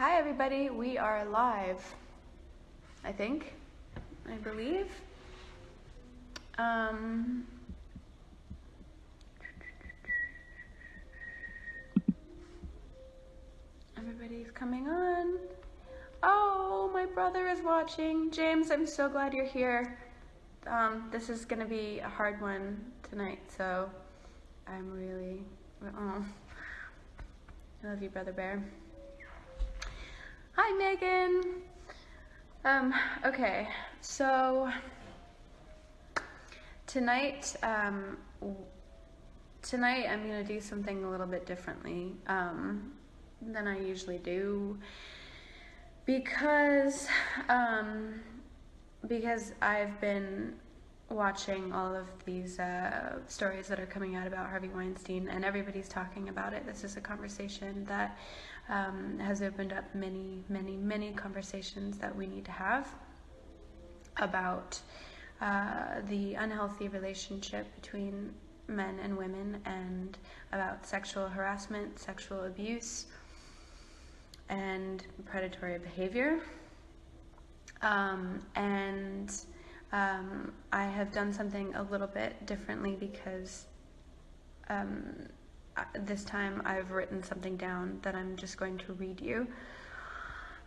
Hi everybody, we are live, I believe. Everybody's coming on. Oh, my brother is watching. James, I'm so glad you're here. This is gonna be a hard one tonight, so I'm really, I love you, Brother Bear. Hi, Megan. Okay, so tonight I'm gonna do something a little bit differently than I usually do because I've been watching all of these stories that are coming out about Harvey Weinstein, and everybody's talking about it. This is a conversation that has opened up many conversations that we need to have about the unhealthy relationship between men and women, and about sexual harassment, sexual abuse, and predatory behavior. I have done something a little bit differently because this time I've written something down that I'm just going to read you,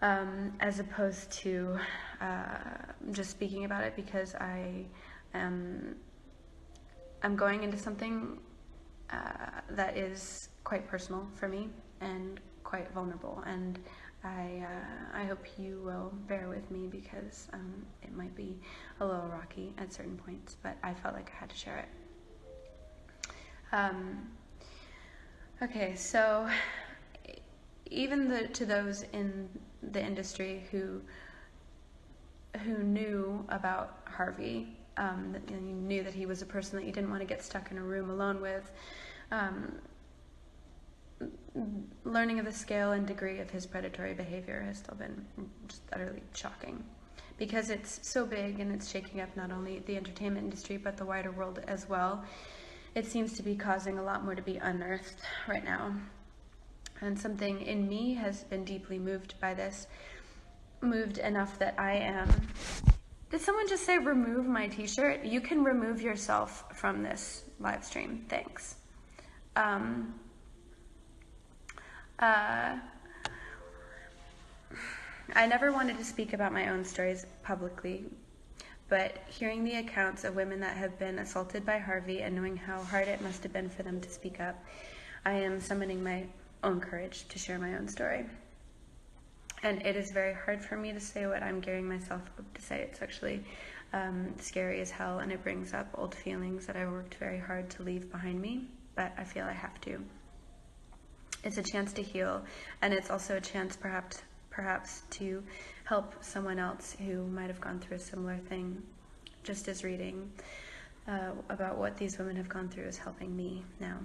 as opposed to just speaking about it, because I'm going into something that is quite personal for me and quite vulnerable, and I hope you will bear with me because it might be a little rocky at certain points, but I felt like I had to share it. Okay, so even to those in the industry who knew about Harvey, you knew that he was a person that you didn't want to get stuck in a room alone with, learning of the scale and degree of his predatory behavior has still been just utterly shocking, because it's so big and it's shaking up not only the entertainment industry but the wider world as well. It seems to be causing a lot more to be unearthed right now, and something in me has been deeply moved by this, moved enough that I am... Did someone just say remove my t-shirt? You can remove yourself from this live stream, thanks. I never wanted to speak about my own stories publicly, but hearing the accounts of women that have been assaulted by Harvey and knowing how hard it must have been for them to speak up, I am summoning my own courage to share my own story. And it is very hard for me to say what I'm gearing myself up to say. It's actually scary as hell, and it brings up old feelings that I worked very hard to leave behind me, but I feel I have to. It's a chance to heal, and it's also a chance perhaps to help someone else who might have gone through a similar thing, just as reading about what these women have gone through is helping me now.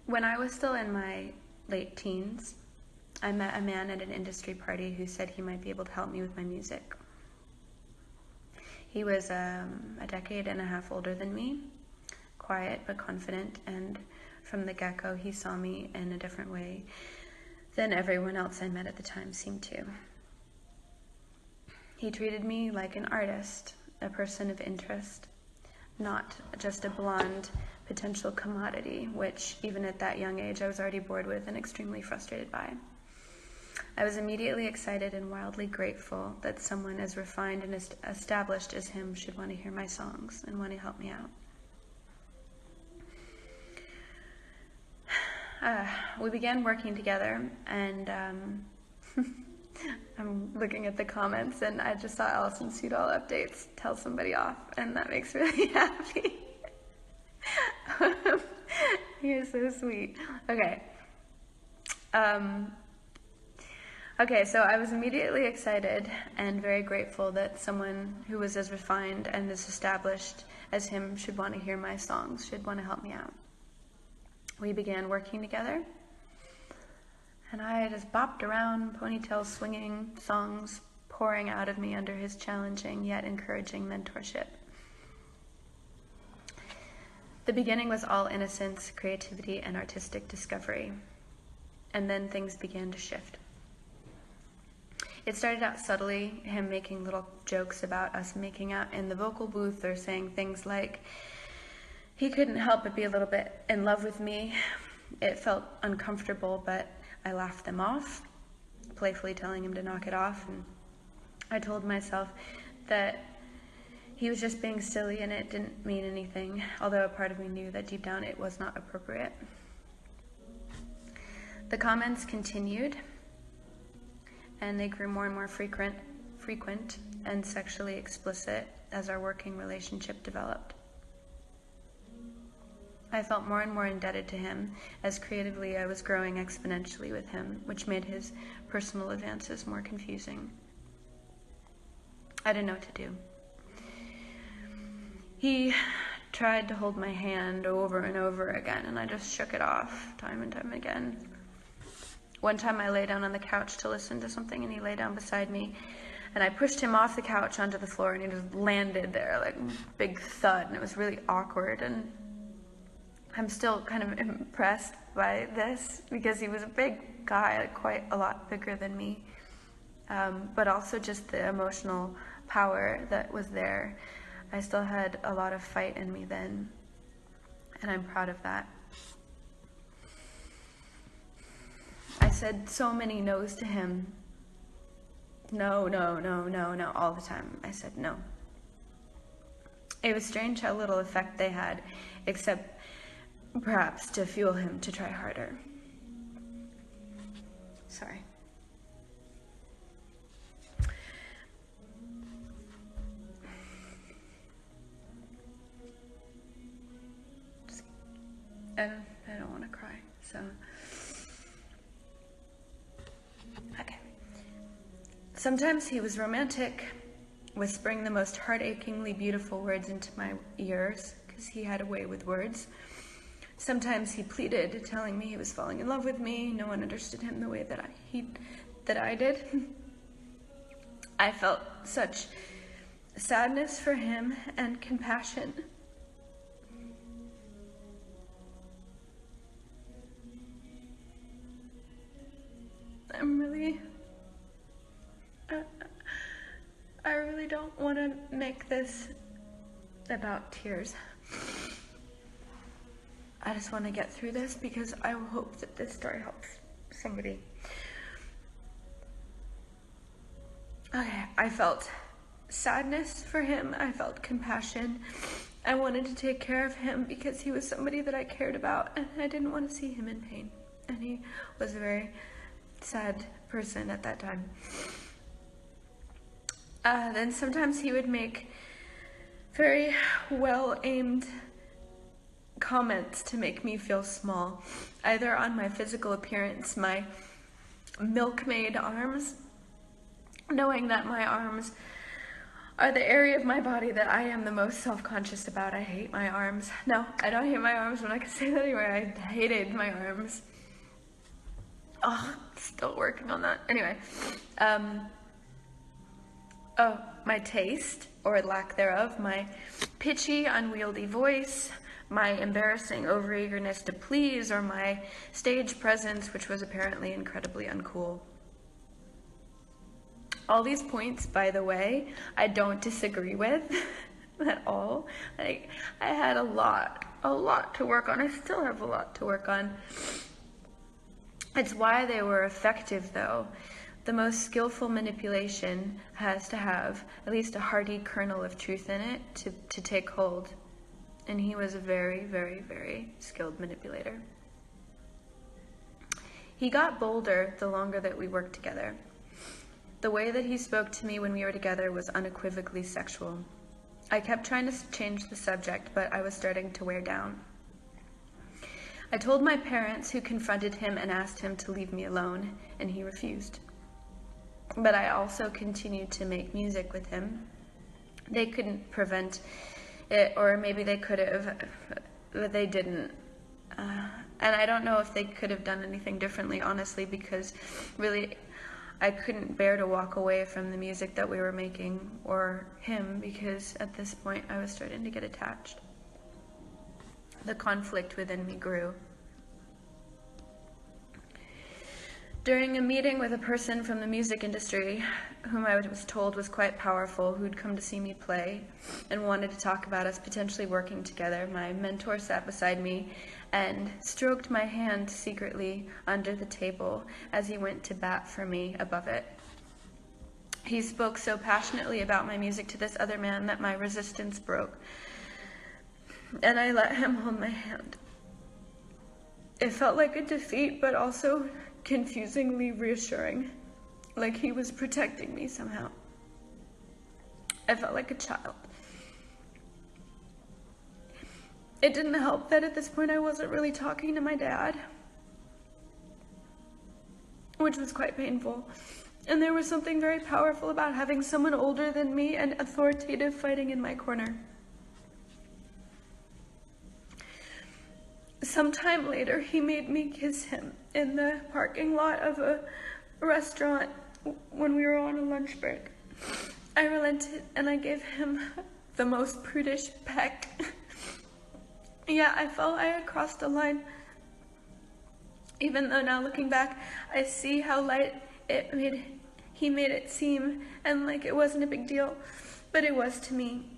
When I was still in my late teens, I met a man at an industry party who said he might be able to help me with my music. He was a decade and a half older than me, quiet but confident, and from the get-go he saw me in a different way than everyone else I met at the time seemed to. He treated me like an artist, a person of interest, not just a blonde potential commodity, which even at that young age I was already bored with and extremely frustrated by. I was immediately excited and wildly grateful that someone as refined and established as him should want to hear my songs and want to help me out. We began working together, and I'm looking at the comments, and I just saw Alison Sudol updates tell somebody off, and that makes me really happy. You're so sweet. Okay. Okay, so I was immediately excited and very grateful that someone who was as refined and as established as him should want to hear my songs, should want to help me out. We began working together, and I just bopped around, ponytail swinging, songs pouring out of me under his challenging yet encouraging mentorship. The beginning was all innocence, creativity, and artistic discovery. And then things began to shift. It started out subtly, him making little jokes about us making out in the vocal booth, or saying things like he couldn't help but be a little bit in love with me. It felt uncomfortable, but I laughed them off, playfully telling him to knock it off. And I told myself that he was just being silly and it didn't mean anything, although a part of me knew that deep down it was not appropriate. The comments continued, and they grew more and more frequent and sexually explicit as our working relationship developed. I felt more and more indebted to him, as creatively I was growing exponentially with him, which made his personal advances more confusing. I didn't know what to do. He tried to hold my hand over and over again, and I just shook it off time and time again. One time I lay down on the couch to listen to something, and he lay down beside me, and I pushed him off the couch onto the floor, and he just landed there like a big thud, and it was really awkward. And I'm still kind of impressed by this because he was a big guy, like quite a lot bigger than me, but also just the emotional power that was there. I still had a lot of fight in me then, and I'm proud of that. I said so many no's to him. No, no, no, no, no, all the time. I said no. It was strange how little effect they had, except perhaps to fuel him to try harder. Sorry. I don't want to cry, so. Okay. Sometimes he was romantic, whispering the most heart-achingly beautiful words into my ears, because he had a way with words. Sometimes he pleaded, telling me he was falling in love with me. No one understood him the way that I did. I felt such sadness for him and compassion. I really don't want to make this about tears. I just want to get through this because I hope that this story helps somebody. Okay, I felt sadness for him. I felt compassion. I wanted to take care of him because he was somebody that I cared about, and I didn't want to see him in pain. And he was a very sad person at that time. Then sometimes he would make very well-aimed comments to make me feel small, either on my physical appearance, my milkmaid arms, knowing that my arms are the area of my body that I am the most self-conscious about. I hate my arms. No, I don't hate my arms, but I can say that anyway. I hated my arms. Oh, still working on that. Anyway, my taste, or lack thereof, my pitchy, unwieldy voice, my embarrassing overeagerness to please, or my stage presence, which was apparently incredibly uncool. All these points, by the way, I don't disagree with at all. Like, I had a lot to work on. I still have a lot to work on. It's why they were effective, though. The most skillful manipulation has to have at least a hearty kernel of truth in it to take hold. And he was a very, very, very skilled manipulator. He got bolder the longer that we worked together. The way that he spoke to me when we were together was unequivocally sexual. I kept trying to change the subject, but I was starting to wear down. I told my parents, who confronted him and asked him to leave me alone, and he refused. But I also continued to make music with him. They couldn't prevent it, or maybe they could have, but they didn't. And I don't know if they could have done anything differently, honestly, because really I couldn't bear to walk away from the music that we were making, or him, because at this point I was starting to get attached. The conflict within me grew. During a meeting with a person from the music industry, whom I was told was quite powerful, who'd come to see me play and wanted to talk about us potentially working together, my mentor sat beside me and stroked my hand secretly under the table as he went to bat for me above it. He spoke so passionately about my music to this other man that my resistance broke, and I let him hold my hand. It felt like a defeat, but also confusingly reassuring, like he was protecting me somehow. I felt like a child. It didn't help that at this point I wasn't really talking to my dad, which was quite painful. And there was something very powerful about having someone older than me and authoritative fighting in my corner. Sometime later, he made me kiss him in the parking lot of a restaurant when we were on a lunch break. I relented and I gave him the most prudish peck. Yeah, I felt I had crossed a line. Even though now looking back, I see how light he made it seem, and like it wasn't a big deal, but it was to me.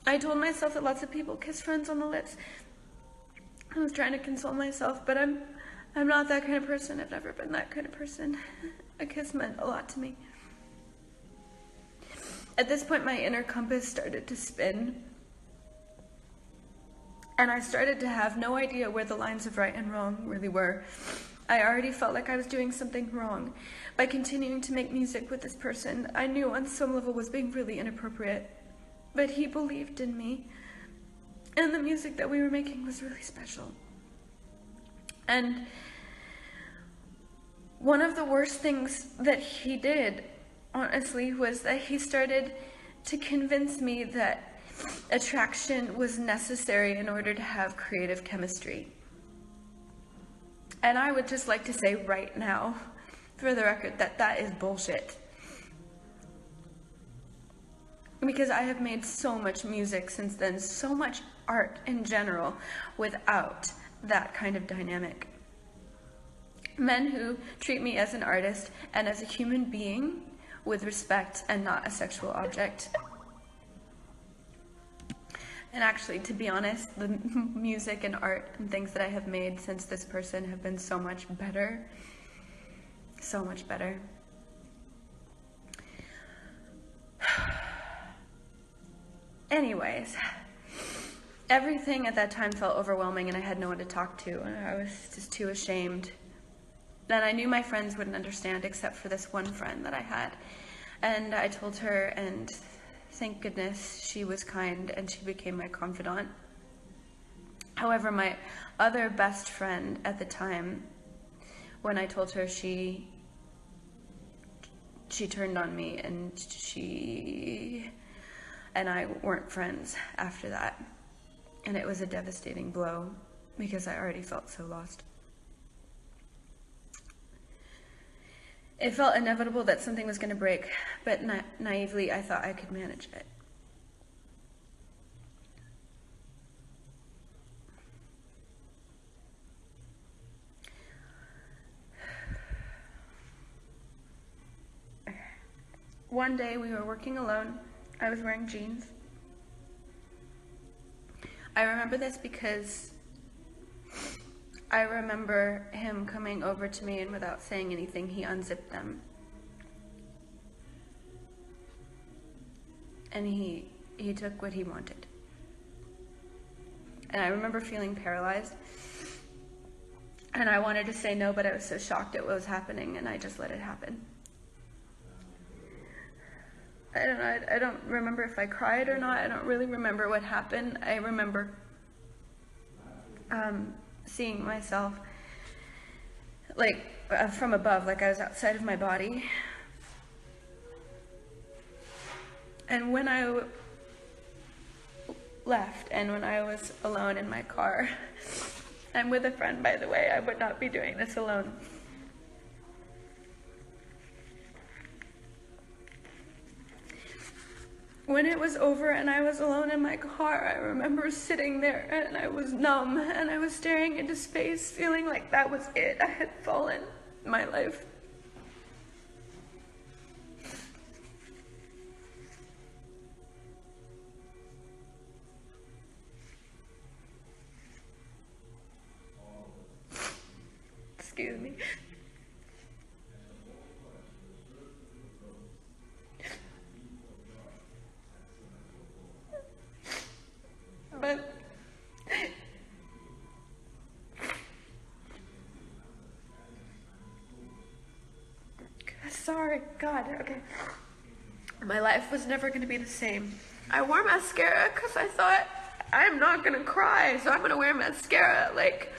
I told myself that lots of people kiss friends on the lips. I was trying to console myself, but I'm not that kind of person. I've never been that kind of person. A kiss meant a lot to me. At this point, my inner compass started to spin, and I started to have no idea where the lines of right and wrong really were. I already felt like I was doing something wrong. By continuing to make music with this person, I knew on some level was being really inappropriate, but he believed in me. And the music that we were making was really special. And one of the worst things that he did, honestly, was that he started to convince me that attraction was necessary in order to have creative chemistry. And I would just like to say right now, for the record, that that is bullshit. Because I have made so much music since then, so much art in general, without that kind of dynamic. Men who treat me as an artist and as a human being with respect and not a sexual object. And actually, to be honest, the music and art and things that I have made since this person have been so much better. So much better. Anyways, everything at that time felt overwhelming and I had no one to talk to, and I was just too ashamed. And I knew my friends wouldn't understand except for this one friend that I had. And I told her, and thank goodness she was kind and she became my confidant. However, my other best friend at the time, when I told her, she turned on me, and she and I weren't friends after that. And it was a devastating blow because I already felt so lost. It felt inevitable that something was going to break, but naively I thought I could manage it. One day we were working alone. I was wearing jeans. I remember this because I remember him coming over to me, and without saying anything, he unzipped them. And he took what he wanted. And I remember feeling paralyzed. And I wanted to say no, but I was so shocked at what was happening, and I just let it happen. I don't know, I don't remember if I cried or not. I don't really remember what happened. I remember seeing myself like from above, like I was outside of my body. And when I left and when I was alone in my car, I'm with a friend, by the way, I would not be doing this alone. When it was over and I was alone in my car, I remember sitting there and I was numb and I was staring into space, feeling like that was it. I had fallen in my life. Excuse me. But sorry, God, okay. My life was never going to be the same. I wore mascara because I thought, I'm not going to cry, so I'm going to wear mascara. Like,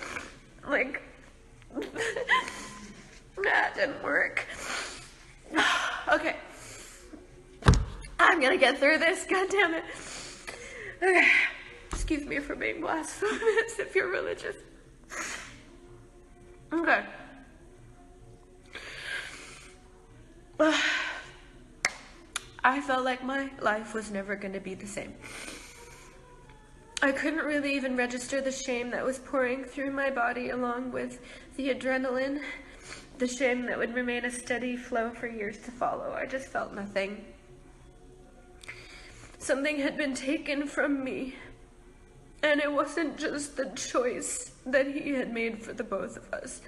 that didn't work. Okay. I'm going to get through this, God damn it. Okay. Excuse me for being blasphemous if you're religious. Okay. I felt like my life was never going to be the same. I couldn't really even register the shame that was pouring through my body along with the adrenaline, the shame that would remain a steady flow for years to follow. I just felt nothing. Something had been taken from me, and it wasn't just the choice that he had made for the both of us.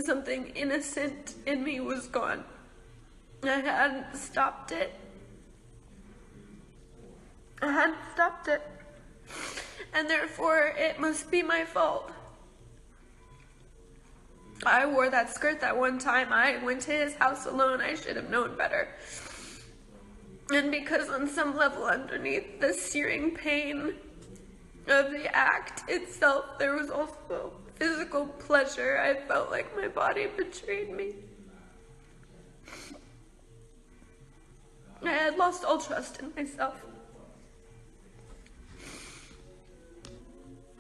Something innocent in me was gone. I hadn't stopped it. And therefore, it must be my fault. I wore that skirt that one time. I went to his house alone. I should have known better. And because on some level underneath the searing pain of the act itself, there was also physical pleasure. I felt like my body betrayed me. I had lost all trust in myself.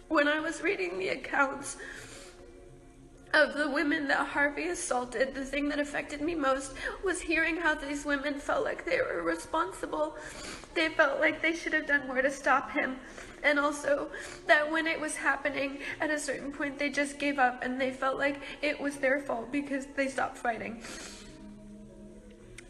When I was reading the accounts of the women that Harvey assaulted, the thing that affected me most was hearing how these women felt like they were responsible. They felt like they should have done more to stop him. And also that when it was happening, at a certain point they just gave up and they felt like it was their fault because they stopped fighting.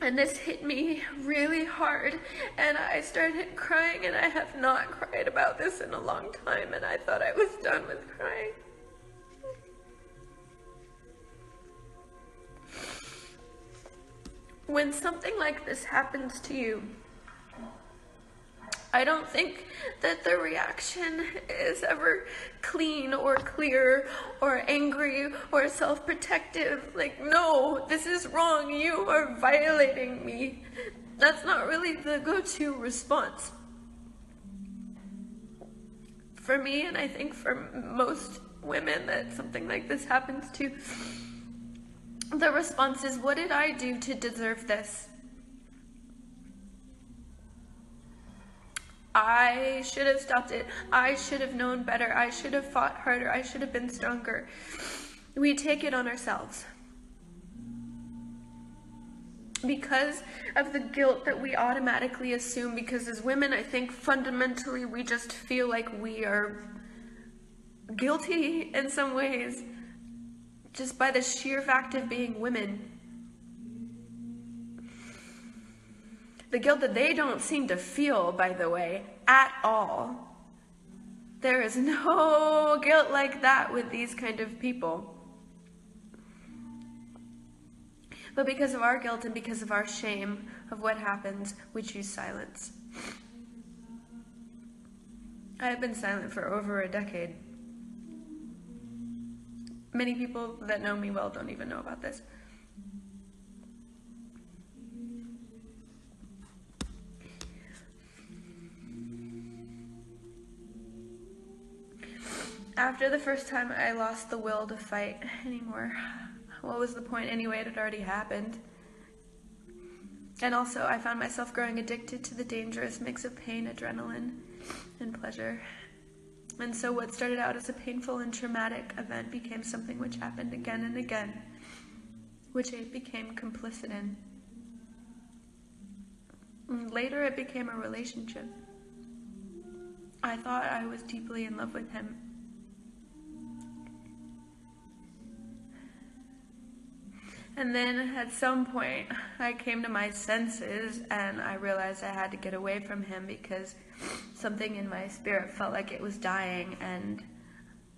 And this hit me really hard, and I started crying, and I have not cried about this in a long time, and I thought I was done with crying. When something like this happens to you, I don't think that the reaction is ever clean or clear or angry or self-protective. Like, no, this is wrong. You are violating me. That's not really the go-to response. For me, and I think for most women that something like this happens to, the response is, what did I do to deserve this? I should have stopped it. I should have known better. I should have fought harder. I should have been stronger. We take it on ourselves. Because of the guilt that we automatically assume, because as women, I think fundamentally we just feel like we are guilty in some ways, just by the sheer fact of being women. The guilt that they don't seem to feel, by the way, at all. There is no guilt like that with these kind of people. But because of our guilt and because of our shame of what happens, we choose silence. I have been silent for over a decade. Many people that know me well don't even know about this. After the first time, I lost the will to fight anymore. What was the point anyway? It had already happened. And also, I found myself growing addicted to the dangerous mix of pain, adrenaline, and pleasure. And so what started out as a painful and traumatic event became something which happened again and again, which I became complicit in. Later it became a relationship. I thought I was deeply in love with him. And then at some point I came to my senses and I realized I had to get away from him because something in my spirit felt like it was dying, and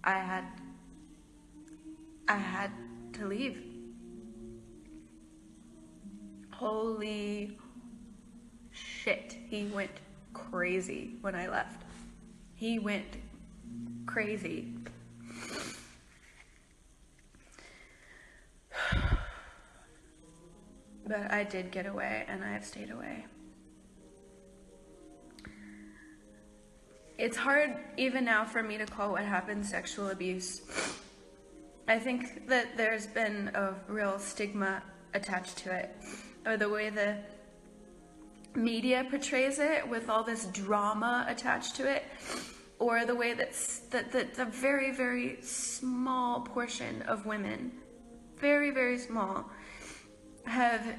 I had to leave. Holy shit, he went crazy when I left. He went crazy. But I did get away, and I have stayed away. It's hard even now for me to call what happened sexual abuse. I think that there's been a real stigma attached to it, or the way the media portrays it with all this drama attached to it, or the way that the very, very small portion of women, very, very small, have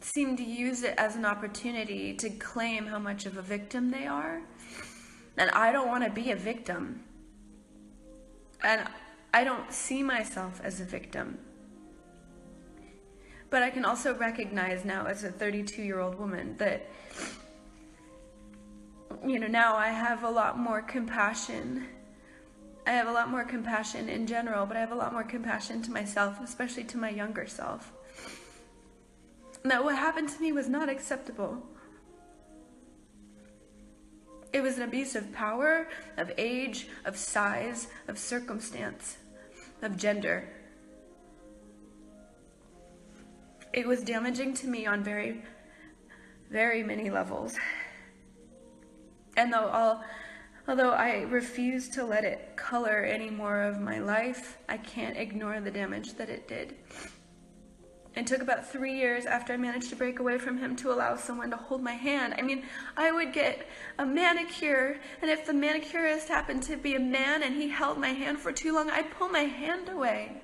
seemed to use it as an opportunity to claim how much of a victim they are. And I don't want to be a victim. And I don't see myself as a victim. But I can also recognize now as a 32-year-old woman that, now I have a lot more compassion. I have a lot more compassion in general, but I have a lot more compassion to myself, especially to my younger self. That what happened to me was not acceptable. It was an abuse of power, of age, of size, of circumstance, of gender. It was damaging to me on very, very many levels. And although I refuse to let it color any more of my life, I can't ignore the damage that it did. It took about 3 years after I managed to break away from him to allow someone to hold my hand. I mean, I would get a manicure, and if the manicurist happened to be a man and he held my hand for too long, I'd pull my hand away.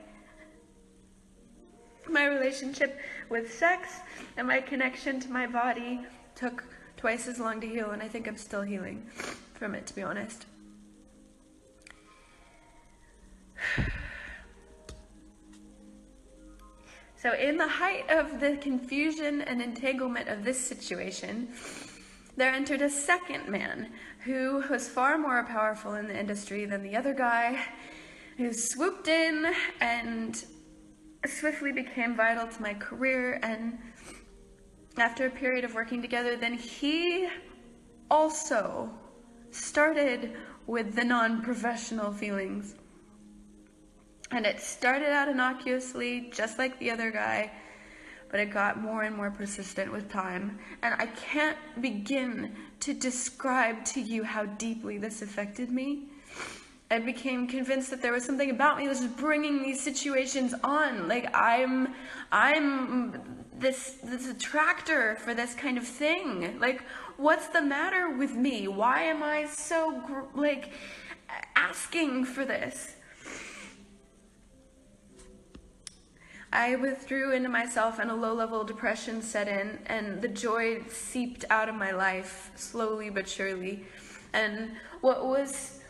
My relationship with sex and my connection to my body took twice as long to heal, and I think I'm still healing from it, to be honest. So in the height of the confusion and entanglement of this situation, there entered a second man who was far more powerful in the industry than the other guy, who swooped in and swiftly became vital to my career. And after a period of working together, then he also started with the non-professional feelings. And it started out innocuously, just like the other guy, but it got more and more persistent with time. And I can't begin to describe to you how deeply this affected me. I became convinced that there was something about me that was bringing these situations on. Like I'm this attractor for this kind of thing. Like, what's the matter with me? Why am I so asking for this? I withdrew into myself and a low-level depression set in, and the joy seeped out of my life slowly but surely. And what was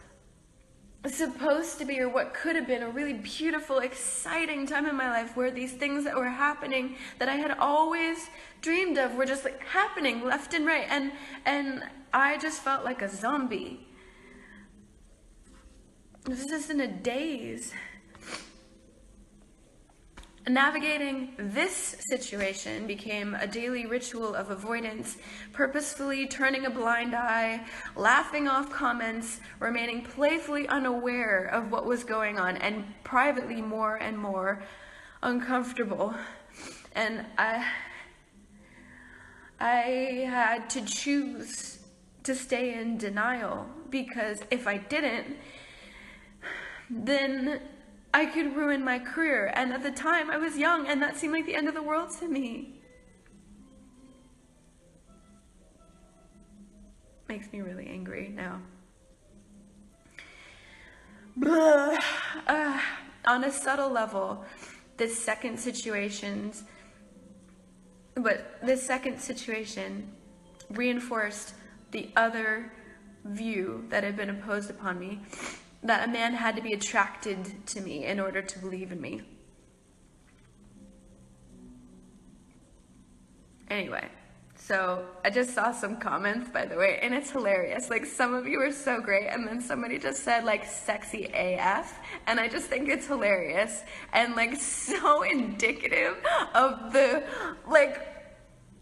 supposed to be, or what could have been, a really beautiful, exciting time in my life, where these things that were happening that I had always dreamed of were just happening left and right, and I just felt like a zombie. I was just in a daze. Navigating this situation became a daily ritual of avoidance, purposefully turning a blind eye, laughing off comments, remaining playfully unaware of what was going on, and privately more and more uncomfortable. And I had to choose to stay in denial, because if I didn't, then I could ruin my career. And at the time, I was young, and that seemed like the end of the world to me. Makes me really angry now. On a subtle level, this second situation reinforced the other view that had been imposed upon me, that a man had to be attracted to me in order to believe in me. Anyway, so I just saw some comments, by the way, and it's hilarious. Like, some of you are so great, and then somebody just said, like, sexy AF, and I just think it's hilarious and, like, so indicative of the, like,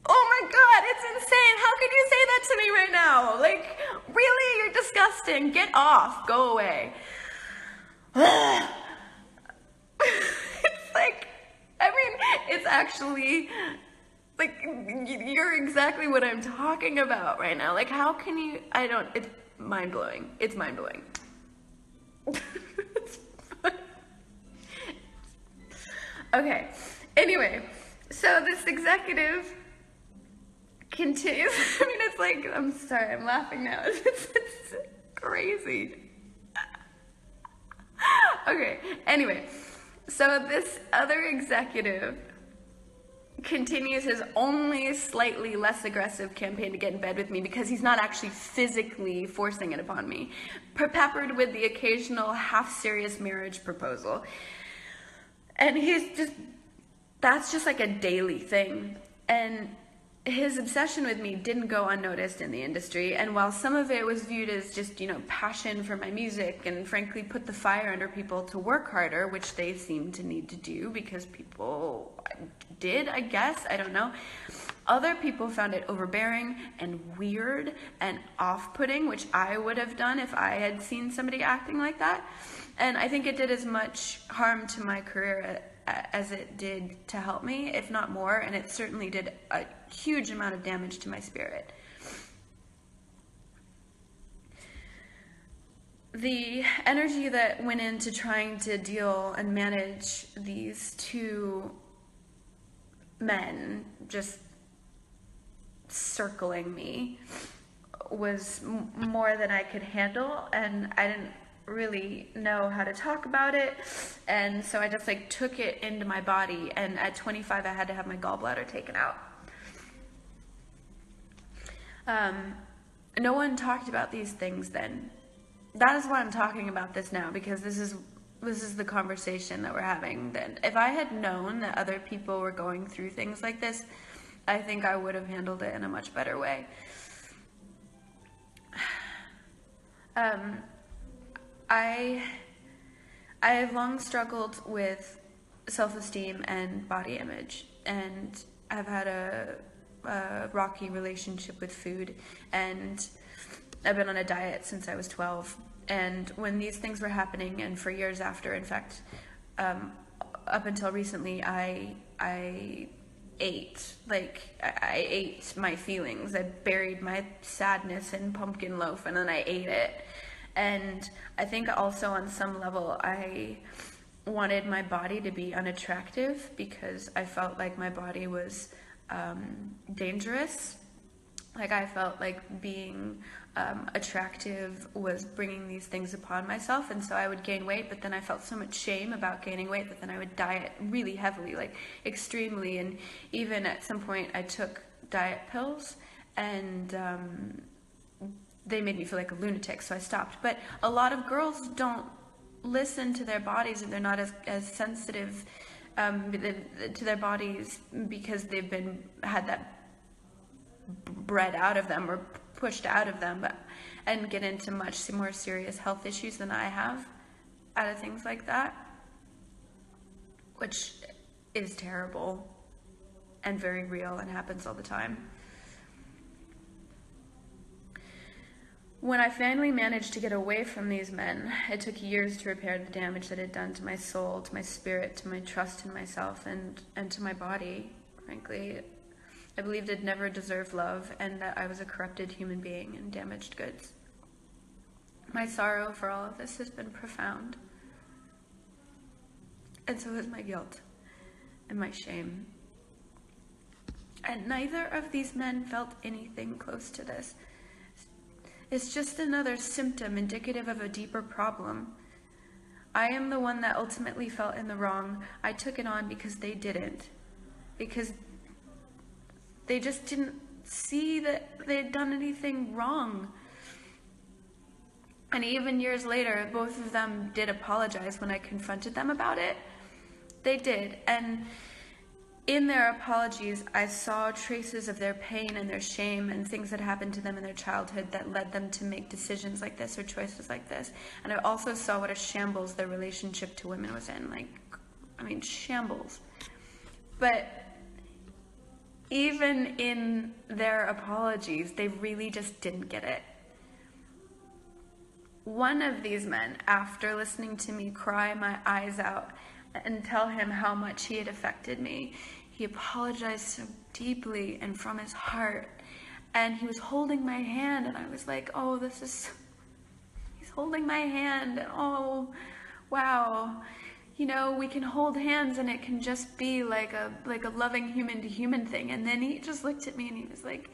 oh my God, it's insane. How could you say that to me right now? Like, really? You're disgusting. Get off. Go away. It's like, I mean, it's actually, like, you're exactly what I'm talking about right now. Like, how can you, it's mind-blowing. It's mind-blowing. Okay, anyway, so this executive continues. I mean, it's like, I'm sorry, I'm laughing now. It's crazy. Okay, anyway, so this other executive continues his only slightly less aggressive campaign to get in bed with me, because he's not actually physically forcing it upon me, peppered with the occasional half-serious marriage proposal. And that's just like a daily thing. And his obsession with me didn't go unnoticed in the industry, and while some of it was viewed as just, passion for my music and frankly put the fire under people to work harder, which they seemed to need to do because people did, I guess, I don't know. Other people found it overbearing and weird and off-putting, which I would have done if I had seen somebody acting like that. And I think it did as much harm to my career as it did to help me, if not more, and it certainly did a huge amount of damage to my spirit. The energy that went into trying to deal and manage these two men just circling me was more than I could handle, and I didn't really know how to talk about it, and so I just took it into my body, and at 25 I had to have my gallbladder taken out. No one talked about these things then. That is why I'm talking about this now, because this is the conversation that we're having then. If I had known that other people were going through things like this, I think I would have handled it in a much better way. I have long struggled with self-esteem and body image, and I've had a rocky relationship with food, and I've been on a diet since I was 12. And when these things were happening, and for years after, in fact, up until recently, I ate. I ate my feelings. I buried my sadness in pumpkin loaf, and then I ate it. And I think also on some level I wanted my body to be unattractive, because I felt like my body was dangerous. Like, I felt like being attractive was bringing these things upon myself, and so I would gain weight, but then I felt so much shame about gaining weight that then I would diet really heavily, like extremely, and even at some point I took diet pills, and they made me feel like a lunatic, so I stopped. But a lot of girls don't listen to their bodies, and they're not as sensitive to their bodies because they've had that bred out of them or pushed out of them, and get into much more serious health issues than I have out of things like that, which is terrible and very real and happens all the time. When I finally managed to get away from these men, it took years to repair the damage that it had done to my soul, to my spirit, to my trust in myself, and to my body, frankly. I believed I'd never deserved love, and that I was a corrupted human being and damaged goods. My sorrow for all of this has been profound, and so is my guilt and my shame. And neither of these men felt anything close to this. It's just another symptom indicative of a deeper problem. I am the one that ultimately felt in the wrong. I took it on because they didn't. Because they just didn't see that they'd done anything wrong. And even years later, both of them did apologize when I confronted them about it. They did. And in their apologies, I saw traces of their pain and their shame and things that happened to them in their childhood that led them to make decisions like this or choices like this. And I also saw what a shambles their relationship to women was in. Like, I mean, shambles. But even in their apologies, they really just didn't get it. One of these men, after listening to me cry my eyes out and tell him how much he had affected me, he apologized so deeply and from his heart. And he was holding my hand, and I was like, oh, he's holding my hand, and oh, wow. You know, we can hold hands and it can just be like a loving human to human thing. And then he just looked at me and he was like,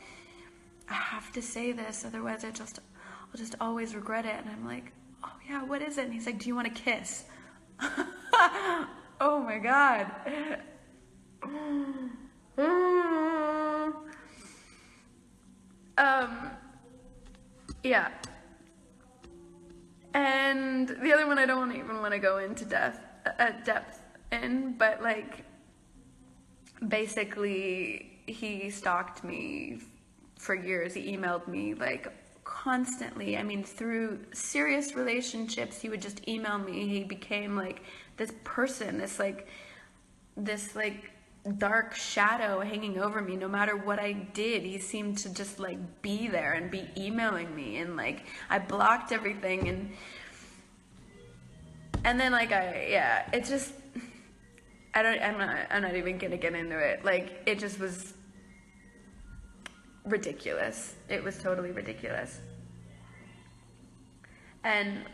I have to say this, otherwise I'll just always regret it. And I'm like, oh yeah, what is it? And he's like, do you want a kiss? Oh my God. Yeah. And the other one I don't even want to go into depth in, but like, basically he stalked me for years. He emailed me like constantly. I mean, through serious relationships, he would just email me. He became like this person, this dark shadow hanging over me. No matter what I did, he seemed to just like be there and be emailing me, and like I blocked everything, and then like it just, I'm not even gonna get into it. Like, it just was ridiculous. It was totally ridiculous. And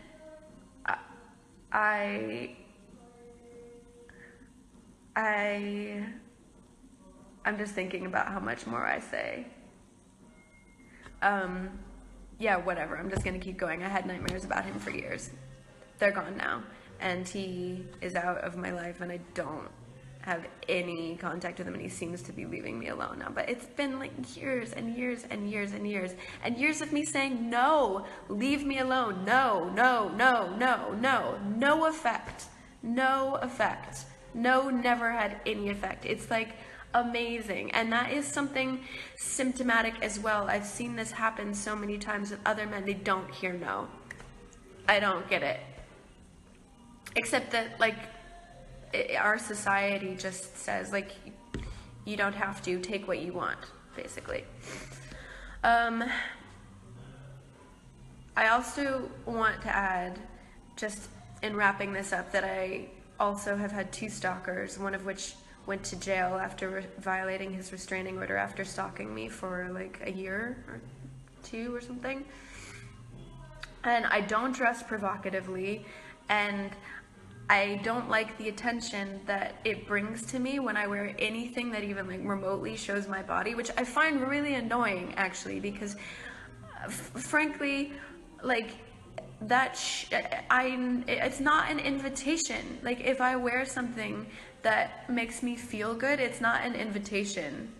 I'm just thinking about how much more I say. Yeah, whatever. I'm just gonna keep going. I had nightmares about him for years. They're gone now, and he is out of my life, and I don't have any contact with him, and he seems to be leaving me alone now. But it's been like years and years and years and years and years of me saying, no, leave me alone. No, no, no, no, no. No effect. No effect. No, never had any effect. It's like amazing. And that is something symptomatic as well. I've seen this happen so many times with other men. They don't hear no. I don't get it. Except that, like, our society just says, like, you don't have to, take what you want, basically. I also want to add, just in wrapping this up, that I also have had 2 stalkers, one of which went to jail after violating his restraining order after stalking me for like a year or 2 or something. And I don't dress provocatively, and I don't like the attention that it brings to me when I wear anything that even like remotely shows my body, which I find really annoying, actually, because frankly, like, it's not an invitation. Like, if I wear something that makes me feel good, it's not an invitation,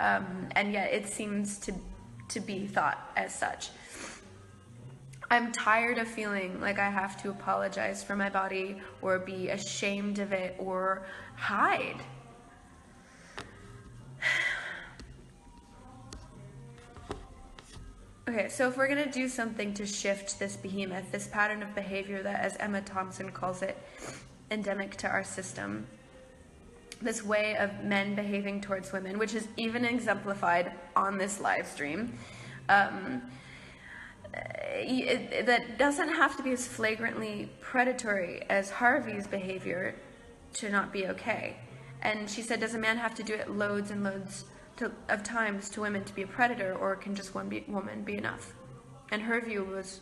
and yet it seems to be thought as such. I'm tired of feeling like I have to apologize for my body or be ashamed of it or hide. Okay, so if we're gonna do something to shift this behemoth, this pattern of behavior that, as Emma Thompson calls it, endemic to our system, this way of men behaving towards women, which is even exemplified on this live stream, that doesn't have to be as flagrantly predatory as Harvey's behavior to not be okay. And she said, does a man have to do it loads and loads of times to women to be a predator, or can just one woman be enough? And her view was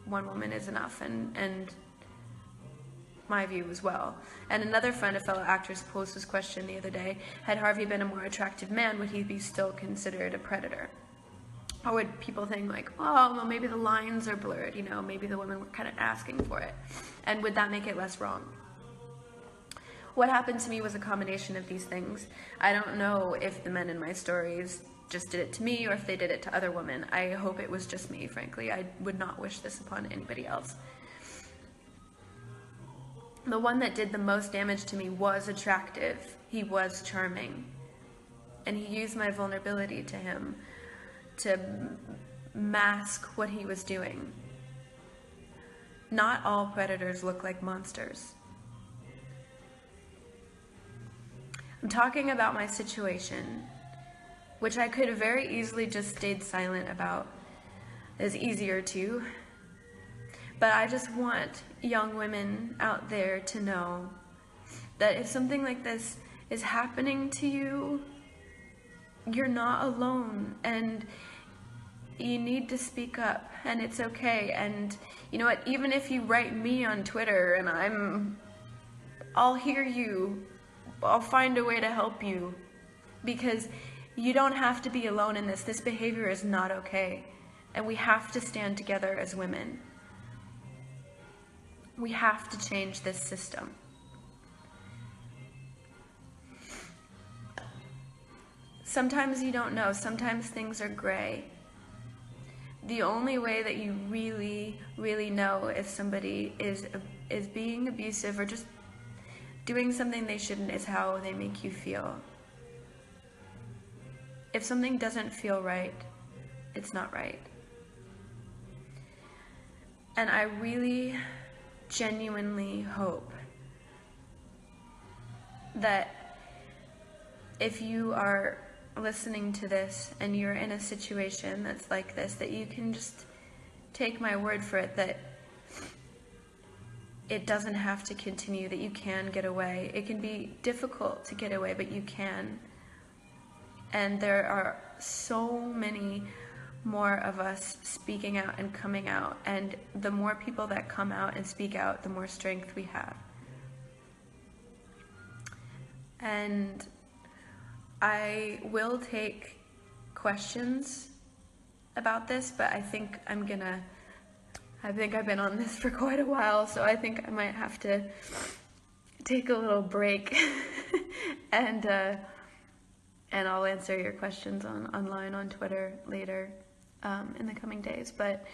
one woman is enough, and my view as well. And another friend, a fellow actress, posed this question the other day: had Harvey been a more attractive man, would he be still considered a predator? Or would people think like, oh, well, maybe the lines are blurred, you know, maybe the women were kind of asking for it, and would that make it less wrong? What happened to me was a combination of these things. I don't know if the men in my stories just did it to me or if they did it to other women. I hope it was just me, frankly. I would not wish this upon anybody else. The one that did the most damage to me was attractive. He was charming. And he used my vulnerability to him to mask what he was doing. Not all predators look like monsters. I'm talking about my situation, which I could have very easily just stayed silent about. It's easier to. But I just want young women out there to know that if something like this is happening to you, you're not alone, and you need to speak up, and it's okay. And you know what, even if you write me on Twitter and I'll hear you, I'll find a way to help you, because you don't have to be alone in this. This behavior is not okay, and we have to stand together as women. We have to change this system. Sometimes you don't know. Sometimes things are gray. The only way that you really, really know if somebody is being abusive or just doing something they shouldn't is how they make you feel. If something doesn't feel right, it's not right. And I really genuinely hope that if you are listening to this and you're in a situation that's like this, that you can just take my word for it, that it doesn't have to continue, that you can get away. It can be difficult to get away, but you can. And there are so many more of us speaking out and coming out, and the more people that come out and speak out, the more strength we have. And I will take questions about this, but I think I've been on this for quite a while, so I think I might have to take a little break and I'll answer your questions online on Twitter later in the coming days. But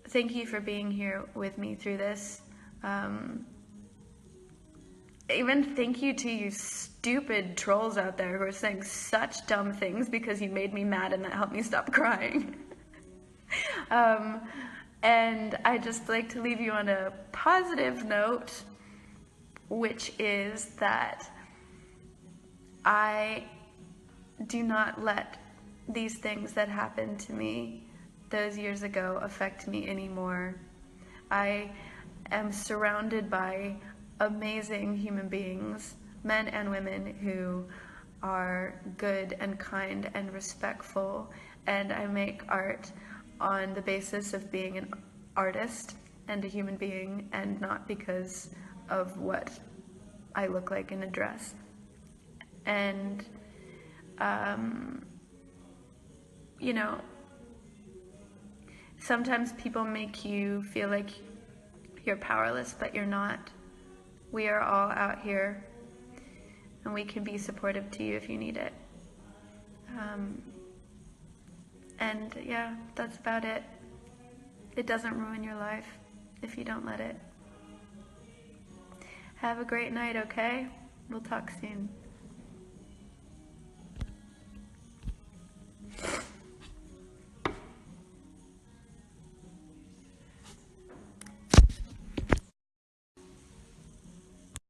thank you for being here with me through this. Even thank you to you stupid trolls out there who are saying such dumb things because you made me mad and that helped me stop crying. And I just like to leave you on a positive note, which is that I do not let these things that happened to me those years ago affect me anymore. I am surrounded by amazing human beings, men and women, who are good and kind and respectful, and I make art on the basis of being an artist and a human being, and not because of what I look like in a dress. And you know, sometimes people make you feel like you're powerless, but you're not. We are all out here, and we can be supportive to you if you need it. And yeah, that's about it. It doesn't ruin your life if you don't let it. Have a great night, okay? We'll talk soon.